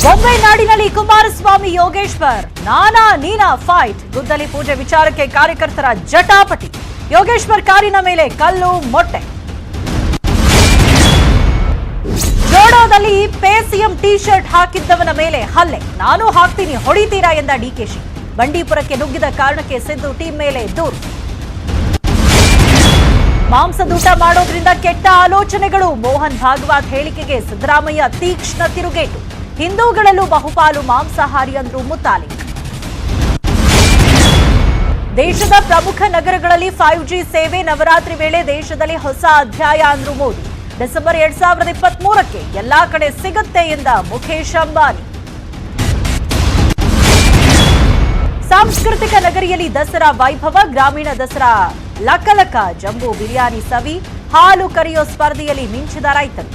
ಬೊಂಬೆ ನಾಡಿನಲ್ಲಿ ಕುಮಾರಸ್ವಾಮಿ ಯೋಗೇಶ್ವರ್ ನಾನಾ ನೀನಾ ಫೈಟ್. ಗುದ್ದಲಿ ಪೂಜೆ ವಿಚಾರಕ್ಕೆ ಕಾರ್ಯಕರ್ತರ ಜಟಾಪಟಿ. ಯೋಗೇಶ್ವರ್ ಕಾರಿನ ಮೇಲೆ ಕಲ್ಲು ಮೊಟ್ಟೆ. ಜೋಡೋದಲ್ಲಿ ಪೇ ಸಿಎಂ ಟಿ ಶರ್ಟ್ ಹಾಕಿದ್ದವನ ಮೇಲೆ ಹಲ್ಲೆ. ನಾನು ಹಾಕ್ತೀನಿ ಹೊಡಿತೀರಾ ಎಂದ ಡಿಕೆಶಿ. ಬಂಡೀಪುರಕ್ಕೆ ನುಗ್ಗಿದ ಕಾರಣಕ್ಕೆ ಸಿದ್ದು ಟೀಂ ಮೇಲೆ ದೂರು. ಮಾಂಸದೂಟ ಮಾಡೋದ್ರಿಂದ ಕೆಟ್ಟ ಆಲೋಚನೆಗಳು. ಮೋಹನ್ ಭಾಗವತ್ ಹೇಳಿಕೆಗೆ ಸಿದ್ದರಾಮಯ್ಯ ತೀಕ್ಷ್ಣ ತಿರುಗೇಟು. ಹಿಂದೂಗಳಲ್ಲೂ ಬಹುಪಾಲು ಮಾಂಸಾಹಾರಿ ಅಂದ್ರು ಮುತಾಲಿಕ್. ದೇಶದ ಪ್ರಮುಖ ನಗರಗಳಲ್ಲಿ 5G ಸೇವೆ. ನವರಾತ್ರಿ ವೇಳೆ ದೇಶದಲ್ಲಿ ಹೊಸ ಅಧ್ಯಾಯ ಅಂದ್ರು ಮೋದಿ. ಡಿಸೆಂಬರ್ 2023ಕ್ಕೆ ಎಲ್ಲಾ ಕಡೆ ಸಿಗುತ್ತೆ ಎಂದ ಮುಖೇಶ್ ಅಂಬಾನಿ. ಸಾಂಸ್ಕೃತಿಕ ನಗರಿಯಲ್ಲಿ ದಸರಾ ವೈಭವ. ಗ್ರಾಮೀಣ ದಸರಾ ಲಕಲಕ. ಜಂಬೂ ಬಿರಿಯಾನಿ ಸವಿ. ಹಾಲು ಕರೆಯೋ ಸ್ಪರ್ಧೆಯಲ್ಲಿ ಮಿಂಚಿದ ರೈತರು.